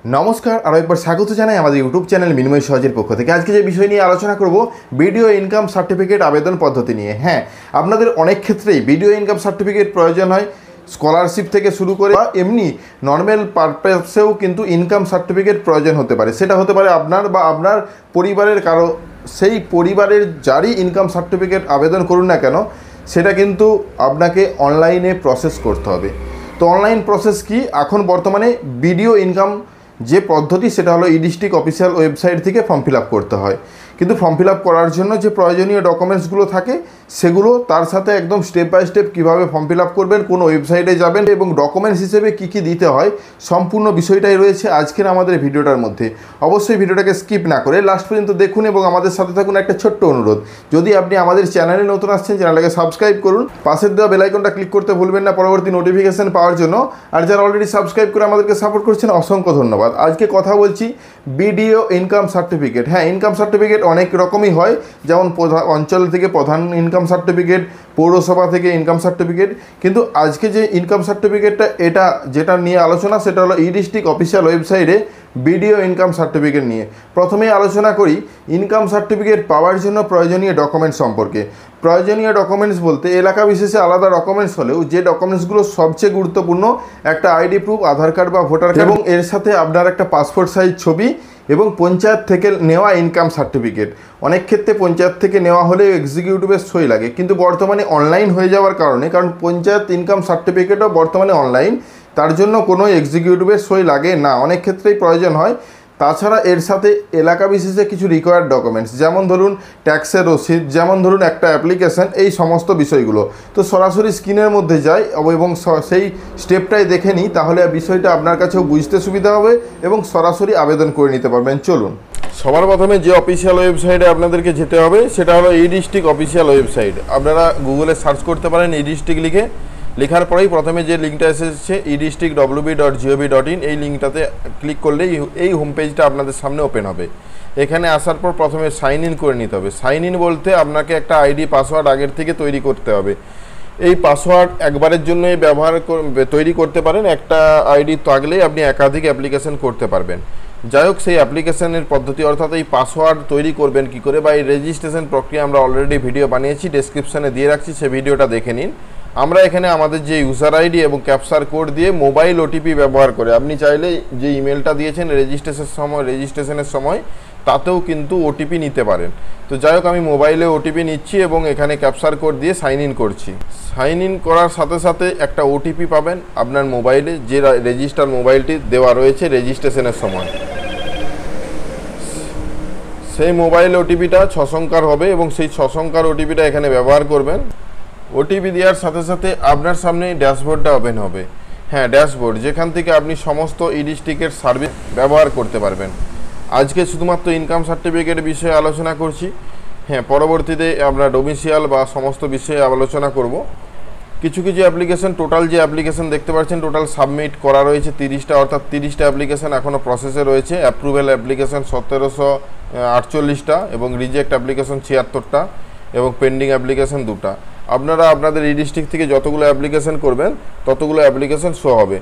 নমস্কার, আরও একবার স্বাগত জানাই আমাদের ইউটিউব চ্যানেল মিনময় সহজের পক্ষ থেকে। আজকে যে বিষয় নিয়ে আলোচনা করব, ভিডিও ইনকাম সার্টিফিকেট আবেদন পদ্ধতি নিয়ে। হ্যাঁ, আপনাদের অনেক ক্ষেত্রেই ভিডিও ইনকাম সার্টিফিকেট প্রয়োজন হয়, স্কলারশিপ থেকে শুরু করে বা এমনি নর্মাল পারপাসেও কিন্তু ইনকাম সার্টিফিকেট প্রয়োজন হতে পারে। সেটা হতে পারে আপনার বা আপনার পরিবারের কারো, সেই পরিবারের যারই ইনকাম সার্টিফিকেট আবেদন করুন না কেন, সেটা কিন্তু আপনাকে অনলাইনে প্রসেস করতে হবে। তো অনলাইন প্রসেস কি? এখন বর্তমানে ভিডিও ইনকাম যে পদ্ধতি, সেটা হলো ইডিস্ট্রিক্ট অফিসিয়াল ওয়েবসাইট থেকে ফর্ম ফিল আপ করতে হয়। কিন্তু ফর্ম ফিল আপ করার জন্য যে প্রয়োজনীয় ডকুমেন্টসগুলো থাকে, সেগুলো তার সাথে একদম স্টেপ বাই স্টেপ কীভাবে ফর্ম ফিল আপ করবেন, কোন ওয়েবসাইটে যাবেন এবং ডকুমেন্টস হিসেবে কী কী দিতে হয়, সম্পূর্ণ বিষয়টাই রয়েছে আজকের আমাদের ভিডিওটার মধ্যে। অবশ্যই ভিডিওটাকে স্কিপ না করে লাস্ট পর্যন্ত দেখুন এবং আমাদের সাথে থাকুন। একটা ছোট্ট অনুরোধ, যদি আপনি আমাদের চ্যানেলে নতুন আসছেন, চ্যানেলটাকে সাবস্ক্রাইব করুন, পাশের দেওয়া বেল আইকনটা ক্লিক করতে ভুলবেন না পরবর্তী নোটিফিকেশান পাওয়ার জন্য। আর যারা অলরেডি সাবস্ক্রাইব করে আমাদেরকে সাপোর্ট করছেন, অসংখ্য ধন্যবাদ। আজকে কথা বলছি ভিডিও ইনকাম সার্টিফিকেট। হ্যাঁ, ইনকাম সার্টিফিকেট অনেক রকমই হয়, যেমন অঞ্চল থেকে প্রধান ইনকাম সার্টিফিকেট, পৌরসভা থেকে ইনকাম সার্টিফিকেট। কিন্তু আজকে যে ইনকাম সার্টিফিকেটটা, এটা যেটা নিয়ে আলোচনা, সেটা হলো ইডিস্ট্রিক্ট অফিসিয়াল ওয়েবসাইটে ভিডিও ইনকাম সার্টিফিকেট নিয়ে। প্রথমেই আলোচনা করি ইনকাম সার্টিফিকেট পাওয়ার জন্য প্রয়োজনীয় ডকুমেন্টস সম্পর্কে। প্রয়োজনীয় ডকুমেন্টস বলতে এলাকা বিশেষে আলাদা ডকুমেন্টস হলেও যে ডকুমেন্টসগুলো সবচেয়ে গুরুত্বপূর্ণ, একটা আইডি প্রুফ, আধার কার্ড বা ভোটার কার্ড, এবং এর সাথে আপনার একটা পাসপোর্ট সাইজ ছবি এবং পঞ্চায়েত থেকে নেওয়া ইনকাম সার্টিফিকেট। অনেক ক্ষেত্রে পঞ্চায়েত থেকে নেওয়া হলে এক্সিকিউটিভের সই লাগে, কিন্তু বর্তমানে অনলাইন হয়ে যাওয়ার কারণে, কারণ পঞ্চায়েত ইনকাম সার্টিফিকেটও বর্তমানে অনলাইন, তার জন্য কোনো এক্সিকিউটিভের সই লাগে না, অনেক ক্ষেত্রেই প্রয়োজন হয়। তাছাড়া এর সাথে এলাকা বিশেষে কিছু রিকোয়ার্ড ডকুমেন্টস, যেমন ধরুন ট্যাক্সের রসিদ, যেমন ধরুন একটা অ্যাপ্লিকেশন, এই সমস্ত বিষয়গুলো। তো সরাসরি স্ক্রিনের মধ্যে যাই এবং সেই স্টেপটাই দেখে নিই, তাহলে বিষয়টা আপনার কাছেও বুঝতে সুবিধা হবে এবং সরাসরি আবেদন করে নিতে পারবেন। চলুন। সবার প্রথমে যে অফিসিয়াল ওয়েবসাইটে আপনাদেরকে যেতে হবে, সেটা হলো ইডিস্ট্রিক্ট অফিসিয়াল ওয়েবসাইট। আপনারা গুগলে সার্চ করতে পারেন ইডিস্ট্রিক্ট লিখে। লেখার পরেই প্রথমে যে লিঙ্কটা এসেছে edistrict.wb.gov.in, এই লিঙ্কটাতে ক্লিক করলেই এই হোম পেজটা আপনাদের সামনে ওপেন হবে। এখানে আসার পর প্রথমে সাইন ইন করে নিতে হবে। সাইন ইন বলতে আপনাকে একটা আইডি পাসওয়ার্ড আগের থেকে তৈরি করতে হবে। এই পাসওয়ার্ড একবারের জন্যই তৈরি করতে পারেন, একটা আইডি থাকলেই আপনি একাধিক অ্যাপ্লিকেশন করতে পারবেন। যাই হোক, সেই অ্যাপ্লিকেশনের পদ্ধতি, অর্থাৎ এই পাসওয়ার্ড তৈরি করবেন কী করে বা এই রেজিস্ট্রেশন প্রক্রিয়া আমরা অলরেডি ভিডিও বানিয়েছি, ডেসক্রিপশানে দিয়ে রাখছি, সেই ভিডিওটা দেখে নিন। আমরা এখানে আমাদের যে ইউজার আইডি এবং ক্যাপচার কোড দিয়ে মোবাইল ওটিপি ব্যবহার করে, আপনি চাইলে যে ইমেলটা দিয়েছেন রেজিস্ট্রেশনের সময় তাতেও কিন্তু ওটিপি নিতে পারেন। তো যাই হোক, আমি মোবাইলে ওটিপি নিচ্ছি এবং এখানে ক্যাপচার কোড দিয়ে সাইন ইন করছি। সাইন ইন করার সাথে সাথে একটা ওটিপি পাবেন আপনার মোবাইলে, যে রেজিস্টার মোবাইলটি দেওয়া রয়েছে রেজিস্ট্রেশনের সময়। সেই মোবাইল ওটিপিটা 6 সংখ্যার হবে এবং সেই 6 সংখ্যার ওটিপিটা এখানে ব্যবহার করবেন। ওটিপি দেওয়ার সাথে সাথে আপনার সামনে ড্যাশবোর্ডটা ওপেন হবে। হ্যাঁ, ড্যাশবোর্ড, যেখান থেকে আপনি সমস্ত ইডিস্ট্রিক্টের সার্ভিস ব্যবহার করতে পারবেন। আজকে শুধুমাত্র ইনকাম সার্টিফিকেট বিষয়ে আলোচনা করছি। হ্যাঁ, পরবর্তীতে আমরা ডোমিসিয়াল বা সমস্ত বিষয়ে আলোচনা করব। কিছু কিছু অ্যাপ্লিকেশন, টোটাল যে অ্যাপ্লিকেশন দেখতে পাচ্ছেন, টোটাল সাবমিট করা রয়েছে 30টা, অর্থাৎ 30টা অ্যাপ্লিকেশন এখনও প্রসেসে রয়েছে। অ্যাপ্রুভেল অ্যাপ্লিকেশন 1748টা এবং রিজেক্ট অ্যাপ্লিকেশন 76টা এবং পেন্ডিং অ্যাপ্লিকেশন 2টা। আপনারা আপনাদের এই ডিস্ট্রিক্ট থেকে যতগুলো অ্যাপ্লিকেশন করবেন ততগুলো অ্যাপ্লিকেশন শো হবে।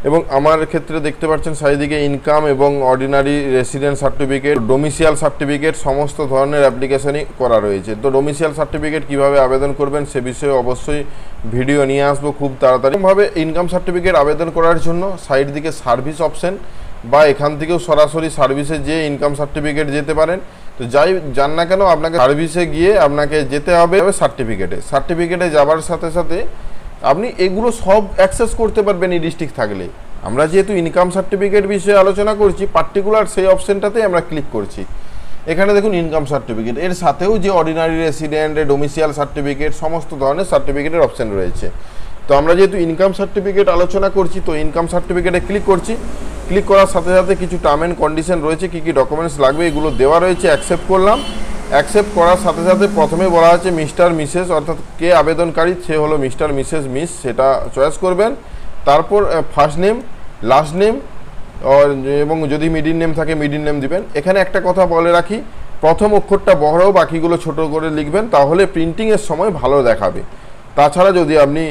এবং আমার ক্ষেত্রে দেখতে পাচ্ছেন চারিদিকে ইনকাম এবং ordinary resident certificate, domicile certificate, সমস্ত ধরনের অ্যাপ্লিকেশনই করা রয়েছে। তো ডোমিসিয়াল সার্টিফিকেট কীভাবে আবেদন করবেন সে বিষয়ে অবশ্যই ভিডিও নিয়ে আসবো খুব তাড়াতাড়িভাবে। ইনকাম সার্টিফিকেট আবেদন করার জন্য সাইড দিকে সার্ভিস অপশন, বা এখান থেকেও সরাসরি সার্ভিসে যেয়ে ইনকাম সার্টিফিকেট যেতে পারেন। তো যান না কেন, আপনাকে সার্ভিসে গিয়ে আপনাকে যেতে হবে সার্টিফিকেটে যাবার সাথে সাথে আপনি এগুলো সব অ্যাক্সেস করতে পারবেন এই ডিস্ট্রিক্ট থাকলে। আমরা যেহেতু ইনকাম সার্টিফিকেট বিষয়ে আলোচনা করছি, পার্টিকুলার সেই অপশনটাতেই আমরা ক্লিক করছি। এখানে দেখুন ইনকাম সার্টিফিকেট, এর সাথেও যে অর্ডিনারি রেসিডেন্ট, ডোমিসিয়াল সার্টিফিকেট, সমস্ত ধরনের সার্টিফিকেটের অপশন রয়েছে। তো আমরা যেহেতু ইনকাম সার্টিফিকেট আলোচনা করছি, তো ইনকাম সার্টিফিকেটে ক্লিক করছি। ক্লিক করার সাথে সাথে কিছু টার্ম অ্যান্ড কন্ডিশন রয়েছে, কী কী ডকুমেন্টস লাগবে এগুলো দেওয়া রয়েছে। অ্যাকসেপ্ট করলাম। অ্যাকসেপ্ট করার সাথে সাথে প্রথমে বলা আছে মিস্টার মিসেস, অর্থাৎ কে আবেদনকারী সে হলো মিস্টার, মিসেস, মিস, সেটা চয়েস করবেন। তারপর ফার্স্ট নেম, লাস্ট নেম এবং যদি মিডিল নেম থাকে মিডিল নেম দিবেন। এখানে একটা কথা বলে রাখি, প্রথম অক্ষরটা বড়, বাকিগুলো ছোট করে লিখবেন, তাহলে প্রিন্টিংয়ের সময় ভালো দেখাবে। তাছাড়া যদি আপনি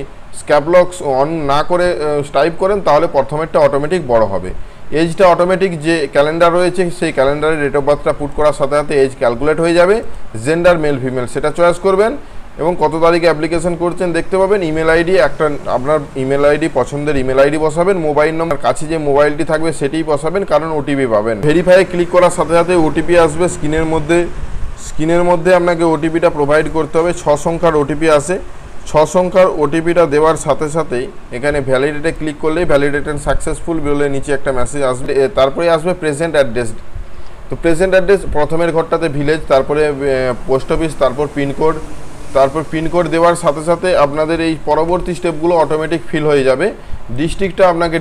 ক্যাপলক্স অন না করে টাইপ করেন তাহলে প্রথমেরটা অটোমেটিক বড় হবে। এজটা অটোমেটিক যে ক্যালেন্ডার রয়েছে সেই ক্যালেন্ডারে ডেট অফ বার্থটা পুট করার সাথে সাথে এজ ক্যালকুলেট হয়ে যাবে। জেন্ডার মেল ফিমেল সেটা চয়েস করবেন এবং কত তারিখে অ্যাপ্লিকেশন করছেন দেখতে পাবেন। ইমেল আইডি একটা আপনার ইমেল আইডি পছন্দের ইমেল আইডি বসাবেন, মোবাইল নম্বর কাছে যে মোবাইলটি থাকবে সেটিই বসাবেন, কারণ ওটিপি পাবেন। ভেরিফাই ক্লিক করার সাথে সাথে ওটিপি আসবে স্ক্রিনের মধ্যে আপনাকে ওটিপিটা প্রোভাইড করতে হবে। 6 সংখ্যার ওটিপি আসে। 6 সংখ্যার ওটিপিটা দেওয়ার সাথে সাথেই এখানে ভ্যালিডেটে ক্লিক করলেই ভ্যালিডেটেড সাকসেসফুল বলে নিচে একটা মেসেজ আসবে। তারপরে আসবে প্রেজেন্ট অ্যাড্রেস। তো প্রেজেন্ট অ্যাড্রেস প্রথমের ঘরটাতে ভিলেজ, তারপরে পোস্ট অফিস, তারপর পিনকোড, তারপর পিনকোড দেওয়ার সাথে সাথে আপনাদের এই পরবর্তী স্টেপগুলো অটোমেটিক ফিল হয়ে যাবে। ডিস্ট্রিক্টটা আপনাকে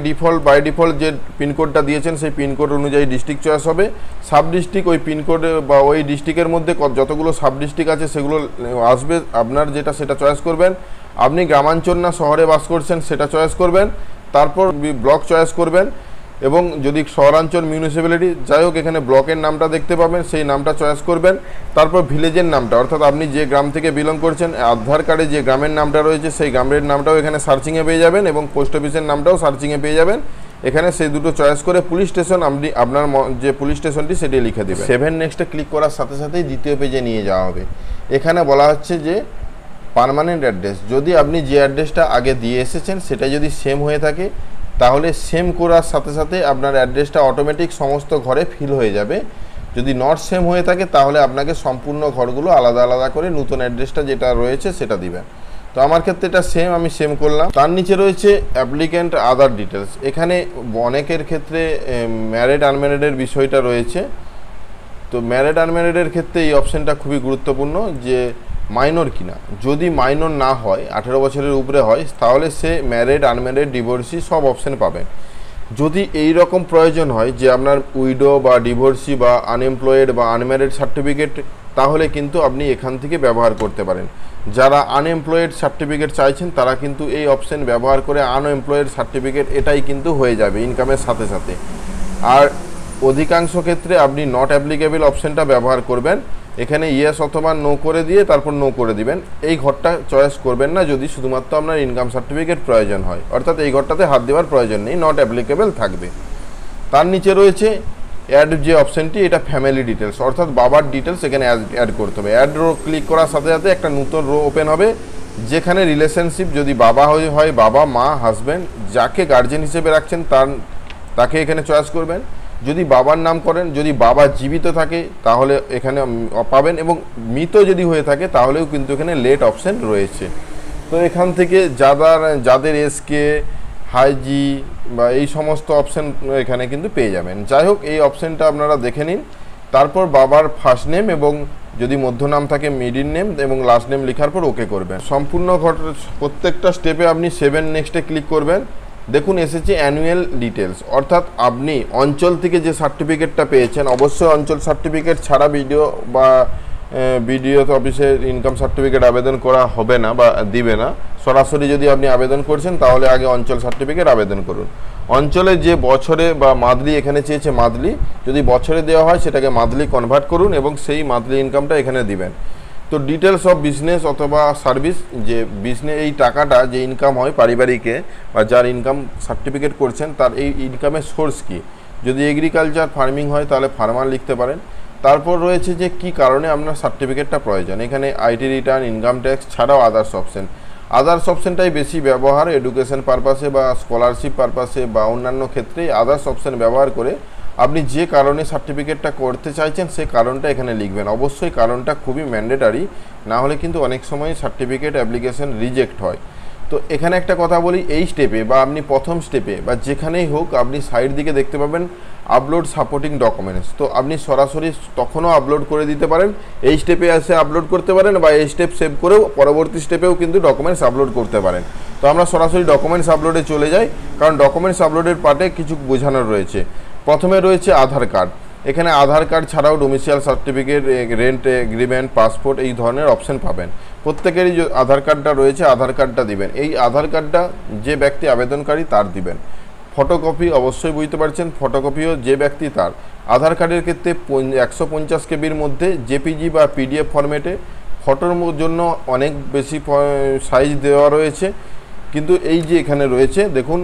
বাই ডিফল্ট যে পিনকোডটা দিয়েছেন সেই পিনকোড অনুযায়ী ডিস্ট্রিক্ট চয়েস হবে। সাব ডিস্ট্রিক্ট ওই পিনকোড বা ওই ডিস্ট্রিক্টের মধ্যে যতগুলো সাব ডিস্ট্রিক্ট আছে সেগুলো আসবে, আপনার সেটা চয়েস করবেন। আপনি গ্রামাঞ্চল না শহরে বাস করছেন সেটা চয়েস করবেন। তারপর ব্লক চয়েস করবেন এবং যদি শহরাঞ্চল মিউনিসিপ্যালিটি যাই হোক এখানে ব্লকের নামটা দেখতে পাবেন, সেই নামটা চয়েস করবেন। তারপর ভিলেজের নামটা, অর্থাৎ আপনি যে গ্রাম থেকে বিলং করছেন আধার কার্ডে যে গ্রামের নামটা রয়েছে সেই গ্রামের নামটাও এখানে সার্চিংয়ে পেয়ে যাবেন এবং পোস্ট অফিসের নামটাও সার্চিংয়ে পেয়ে যাবেন। এখানে সেই দুটো চয়েস করে পুলিশ স্টেশন আপনি আপনার যে পুলিশ স্টেশনটি সেটি লিখে দেবেন। 7 নেক্সটে ক্লিক করার সাথে সাথেই দ্বিতীয় পেজে নিয়ে যাওয়া হবে। এখানে বলা হচ্ছে যে পার্মানেন্ট অ্যাড্রেস, যদি আপনি যে অ্যাড্রেসটা আগে দিয়ে এসেছেন সেটা যদি সেম হয়ে থাকে তাহলে সেম করার সাথে সাথে আপনার অ্যাড্রেসটা অটোমেটিক সমস্ত ঘরে ফিল হয়ে যাবে। যদি নট সেম হয়ে থাকে তাহলে আপনাকে সম্পূর্ণ ঘরগুলো আলাদা আলাদা করে নতুন অ্যাড্রেসটা যেটা রয়েছে সেটা দিবেন। তো আমার ক্ষেত্রে এটা সেম, আমি সেম করলাম। তার নিচে রয়েছে অ্যাপ্লিক্যান্ট আদার ডিটেলস। এখানে অনেকের ক্ষেত্রে ম্যারিড আনম্যারিডের বিষয়টা রয়েছে। তো ম্যারিড আনম্যারিডের ক্ষেত্রে এই অপশানটা খুবই গুরুত্বপূর্ণ যে মাইনর কিনা। যদি মাইনর না হয় 18 বছরের উপরে হয় তাহলে সে ম্যারিড আনম্যারিড ডিভোর্সি সব অপশান পাবেন। যদি এই রকম প্রয়োজন হয় যে আপনার উইডো বা ডিভোর্সি বা আনএমপ্লয়েড বা আনম্যারিড সার্টিফিকেট, তাহলে কিন্তু আপনি এখান থেকে ব্যবহার করতে পারেন। যারা আনএমপ্লয়েড সার্টিফিকেট চাইছেন তারা কিন্তু এই অপশান ব্যবহার করে আনএমপ্লয়েড সার্টিফিকেট এটাই কিন্তু হয়ে যাবে ইনকামের সাথে সাথে। আর অধিকাংশ ক্ষেত্রে আপনি নট অ্যাপ্লিকেবল অপশানটা ব্যবহার করবেন। এখানে ইয়েস অথবা নো করে দিয়ে তারপর নো করে দিবেন। এই ঘরটা চয়েস করবেন না যদি শুধুমাত্র আপনার ইনকাম সার্টিফিকেট প্রয়োজন হয়, অর্থাৎ এই ঘরটাতে হাত দেওয়ার প্রয়োজন নেই, নট অ্যাপ্লিকেবল থাকবে। তার নিচে রয়েছে অ্যাড যে অপশানটি, এটা ফ্যামিলি ডিটেলস, অর্থাৎ বাবার ডিটেলস এখানে অ্যাড করতে হবে। অ্যাড রো ক্লিক করার সাথে সাথে একটা নতুন রো ওপেন হবে যেখানে রিলেশনশিপ যদি বাবা হয় বাবা, মা, হাজব্যান্ড, যাকে গার্জেন হিসেবে রাখছেন তাকে এখানে চয়েস করবেন। যদি বাবার নাম করেন, যদি বাবা জীবিত থাকে তাহলে এখানে পাবেন এবং মৃত যদি হয়ে থাকে তাহলেও কিন্তু এখানে লেট অপশান রয়েছে। তো এখান থেকে যাদের এসকে হাইজি বা এই সমস্ত অপশান এখানে কিন্তু পেয়ে যাবেন। যাই হোক এই অপশানটা আপনারা দেখে নিন। তারপর বাবার ফার্স্ট নেম এবং যদি মধ্য নাম থাকে মিডিল নেম এবং লাস্ট নেম লেখার পর ওকে করবেন। সম্পূর্ণ প্রত্যেকটা স্টেপে আপনি 7 নেক্সটে ক্লিক করবেন। দেখুন এসেছে অ্যানুয়াল ডিটেলস, অর্থাৎ আপনি অঞ্চল থেকে যে সার্টিফিকেটটা পেয়েছেন, অবশ্যই অঞ্চল সার্টিফিকেট ছাড়া বিডিও অফিসে ইনকাম সার্টিফিকেট আবেদন করা হবে না বা দিবে না। সরাসরি যদি আপনি আবেদন করছেন তাহলে আগে অঞ্চল সার্টিফিকেট আবেদন করুন। অঞ্চলে যে বছরে বা মান্থলি এখানে চেয়েছে মান্থলি, যদি বছরে দেওয়া হয় সেটাকে মান্থলি কনভার্ট করুন এবং সেই মান্থলি ইনকামটা এখানে দিবেন। তো ডিটেলস অফ বিজনেস অথবা সার্ভিস, যে বিজনেস এই টাকাটা যে ইনকাম হয় পারিবারিকে বা যার ইনকাম সার্টিফিকেট করছেন তার এই ইনকামের সোর্স কী। যদি এগ্রিকালচার ফার্মিং হয় তাহলে ফার্মার লিখতে পারেন। তারপর রয়েছে যে কি কারণে আপনার সার্টিফিকেটটা প্রয়োজন। এখানে আইটি রিটার্ন, ইনকাম ট্যাক্স ছাড়াও আদার্স অপশানটাই বেশি ব্যবহার এডুকেশন পারপাসে বা স্কলারশিপ পারপাসে বা অন্যান্য ক্ষেত্রে আদার্স অপশান ব্যবহার করে আপনি যে কারণে সার্টিফিকেটটা করতে চাইছেন সেই কারণটা এখানে লিখবেন। অবশ্যই কারণটা খুবই ম্যান্ডেটারি, না হলে কিন্তু অনেক সময় সার্টিফিকেট অ্যাপ্লিকেশন রিজেক্ট হয়। তো এখানে একটা কথা বলি, এই স্টেপে বা আপনি প্রথম স্টেপে বা যেখানেই হোক আপনি সাইড দিকে দেখতে পাবেন আপলোড সাপোর্টিং ডকুমেন্টস। তো আপনি সরাসরি তখনও আপলোড করে দিতে পারেন, এই স্টেপে এসে আপলোড করতে পারেন বা এই স্টেপ সেভ করেও পরবর্তী স্টেপেও কিন্তু ডকুমেন্টস আপলোড করতে পারেন। তো আমরা সরাসরি ডকুমেন্টস আপলোডে চলে যাই, কারণ ডকুমেন্টস আপলোডের পার্টে কিছু বোঝানোর রয়েছে। প্রথমে রয়েছে আধার কার্ড। এখানে আধার কার্ড ছাড়াও domicile certificate, rent agreement, passport এই ধরনের অপশান পাবেন। প্রত্যেকেরই যে আধার কার্ডটা রয়েছে আধার কার্ডটা দিবেন। এই আধার কার্ডটা যে ব্যক্তি আবেদনকারী তার দিবেন। ফটোকপি অবশ্যই বুঝতে পারছেন, ফটোকপিও যে ব্যক্তি তার। আধার কার্ডের ক্ষেত্রে 150 কেবির মধ্যে জেপিজি বা পিডিএফ ফরম্যাটে, ফটোর জন্য অনেক বেশি সাইজ দেওয়া রয়েছে। কিন্তু এই যে এখানে রয়েছে দেখুন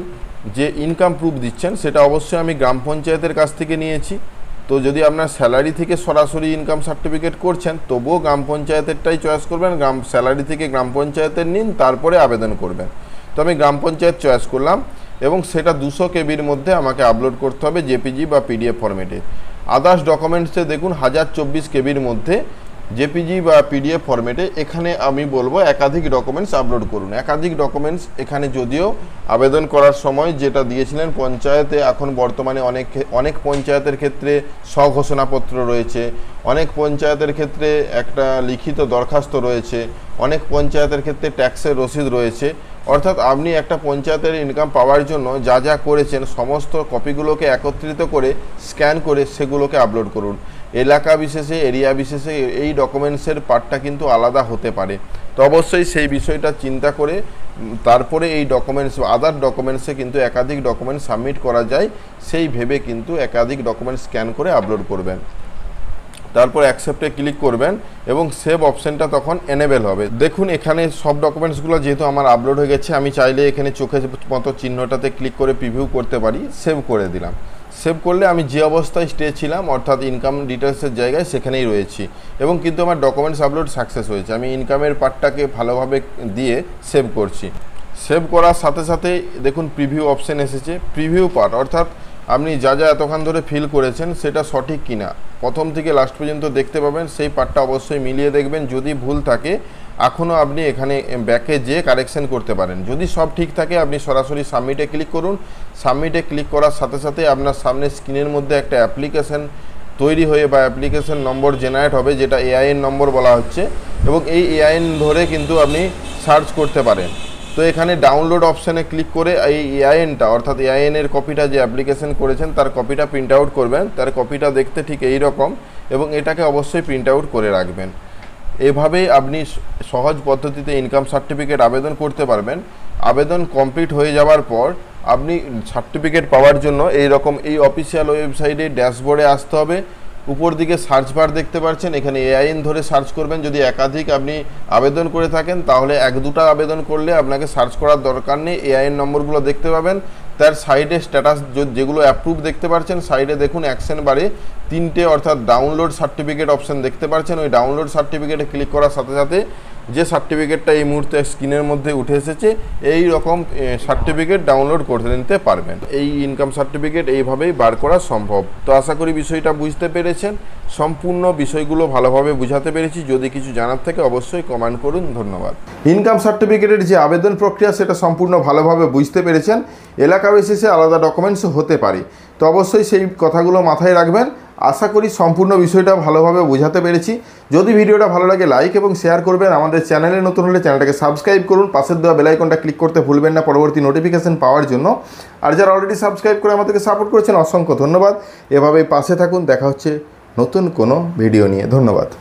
যে ইনকাম প্রুফ দিচ্ছেন সেটা অবশ্যই আমি গ্রাম পঞ্চায়েতের কাছ থেকে নিয়েছি। তো যদি আপনার স্যালারি থেকে সরাসরি ইনকাম সার্টিফিকেট করছেন তবুও গ্রাম পঞ্চায়েতেরটাই চয়েস করবেন, স্যালারি থেকে গ্রাম পঞ্চায়েতের নিন, তারপরে আবেদন করবেন। তো আমি গ্রাম পঞ্চায়েত চয়েস করলাম এবং সেটা 200 কেবির মধ্যে আমাকে আপলোড করতে হবে জেপিজি বা পিডিএফ ফরম্যাটে। আদার্স ডকুমেন্টসে দেখুন 1024 কেবির মধ্যে জেপিজি বা পিডিএফ ফরম্যাটে। এখানে আমি বলবো একাধিক ডকুমেন্টস আপলোড করুন। একাধিক ডকুমেন্টস এখানে যদিও আবেদন করার সময় যেটা দিয়েছিলেন পঞ্চায়েতে, এখন বর্তমানে অনেক পঞ্চায়েতের ক্ষেত্রে স্বঘোষণাপত্র রয়েছে, অনেক পঞ্চায়েতের ক্ষেত্রে একটা লিখিত দরখাস্ত রয়েছে, অনেক পঞ্চায়েতের ক্ষেত্রে ট্যাক্সের রসিদ রয়েছে। অর্থাৎ আপনি একটা পঞ্চায়েতের ইনকাম পাওয়ার জন্য যা যা করেছেন সমস্ত কপিগুলোকে একত্রিত করে স্ক্যান করে সেগুলোকে আপলোড করুন। এলাকা বিশেষে, এরিয়া বিশেষে এই ডকুমেন্টসের পার্টটা কিন্তু আলাদা হতে পারে। তো অবশ্যই সেই বিষয়টা চিন্তা করে তারপরে এই ডকুমেন্টস, আদার ডকুমেন্টসে কিন্তু একাধিক ডকুমেন্টস সাবমিট করা যায় সেই ভেবে কিন্তু একাধিক ডকুমেন্টস স্ক্যান করে আপলোড করবেন। তারপর অ্যাকসেপ্টে ক্লিক করবেন এবং সেভ অপশানটা তখন এনেবেল হবে। দেখুন এখানে সব ডকুমেন্টসগুলো যেহেতু আমার আপলোড হয়ে গেছে, আমি চাইলে এখানে চোখের মতো চিহ্নটাতে ক্লিক করে প্রিভিউ করতে পারি। সেভ করে দিলাম। সেভ করলে আমি যে অবস্থায় স্টে ছিলাম অর্থাৎ ইনকাম ডিটেলসের জায়গায় সেখানেই রয়েছি এবং কিন্তু আমার ডকুমেন্টস আপলোড সাকসেস হয়েছে। আমি ইনকামের পার্টটাকে ভালোভাবে দিয়ে সেভ করছি। সেভ করার সাথে সাথে দেখুন প্রিভিউ অপশান এসেছে। প্রিভিউ পার্ট অর্থাৎ আপনি যা যা এতক্ষণ ধরে ফিল করেছেন সেটা সঠিক কিনা প্রথম থেকে লাস্ট পর্যন্ত দেখতে পাবেন। সেই পার্টটা অবশ্যই মিলিয়ে দেখবেন। যদি ভুল থাকে এখনও আপনি এখানে ব্যাকে যেয়ে কারেকশন করতে পারেন। যদি সব ঠিক থাকে আপনি সরাসরি সাবমিটে ক্লিক করুন। সাবমিটে ক্লিক করার সাথে সাথে আপনার সামনে স্ক্রিনের মধ্যে একটা অ্যাপ্লিকেশন তৈরি হয়ে বা অ্যাপ্লিকেশন নম্বর জেনারেট হবে, যেটা এআইএন নম্বর বলা হচ্ছে, এবং এই এআইএন ধরে কিন্তু আপনি সার্চ করতে পারেন। তো এখানে ডাউনলোড অপশানে ক্লিক করে এই এআইএনটা অর্থাৎ এআইএনের কপিটা যে অ্যাপ্লিকেশন করেছেন তার কপিটা প্রিন্ট আউট করবেন। তার কপিটা দেখতে ঠিক এই রকম এবং এটাকে অবশ্যই প্রিন্ট আউট করে রাখবেন। এভাবেই আপনি সহজ পদ্ধতিতে ইনকাম সার্টিফিকেট আবেদন করতে পারবেন। আবেদন কমপ্লিট হয়ে যাওয়ার পর আপনি সার্টিফিকেট পাওয়ার জন্য এই অফিসিয়াল ওয়েবসাইটে ড্যাশবোর্ডে আসতে হবে। উপর দিকে সার্চ বার দেখতে পাচ্ছেন, এখানে এআইএন ধরে সার্চ করবেন। যদি একাধিক আপনি আবেদন করে থাকেন তাহলে 1-2টা আবেদন করলে আপনাকে সার্চ করার দরকার নেই, এআইএন নম্বরগুলো দেখতে পাবেন। তার সাইডে স্ট্যাটাস যেগুলো অ্যাপ্রুভ দেখতে পাচ্ছেন, সাইডে দেখুন অ্যাকশন বারে 3টে অর্থাৎ ডাউনলোড সার্টিফিকেট অপশান দেখতে পাচ্ছেন। ওই ডাউনলোড সার্টিফিকেটে ক্লিক করার সাথে সাথে যে সার্টিফিকেটটা এই মুহূর্তে স্ক্রিনের মধ্যে উঠে এসেছে এই রকম সার্টিফিকেট ডাউনলোড করে নিতে পারবেন। এই ইনকাম সার্টিফিকেট এইভাবেই বার করা সম্ভব। তো আশা করি বিষয়টা বুঝতে পেরেছেন। সম্পূর্ণ বিষয়গুলো ভালোভাবে বুঝাতে পেরেছি। যদি কিছু জানার থাকে অবশ্যই কমেন্ট করুন। ধন্যবাদ। ইনকাম সার্টিফিকেটের যে আবেদন প্রক্রিয়া সেটা সম্পূর্ণ ভালোভাবে বুঝতে পেরেছেন। এলাকা বিশেষে আলাদা ডকুমেন্টসও হতে পারে, তো অবশ্যই সেই কথাগুলো মাথায় রাখবেন। আশা করি সম্পূর্ণ বিষয়টা ভালোভাবে বোঝাতে পেরেছি। যদি ভিডিওটা ভালো লাগে লাইক এবং শেয়ার করবেন। আমাদের চ্যানেলে নতুন হলে চ্যানেলটাকে সাবস্ক্রাইব করুন। পাশের দেওয়া বেল আইকনটা ক্লিক করতে ভুলবেন না পরবর্তী নোটিফিকেশন পাওয়ার জন্য। আর যারা অলরেডি সাবস্ক্রাইব করে আমাদেরকে সাপোর্ট করেছেন অসংখ্য ধন্যবাদ। এভাবেই পাশে থাকুন। দেখা হচ্ছে নতুন কোনো ভিডিও নিয়ে। ধন্যবাদ।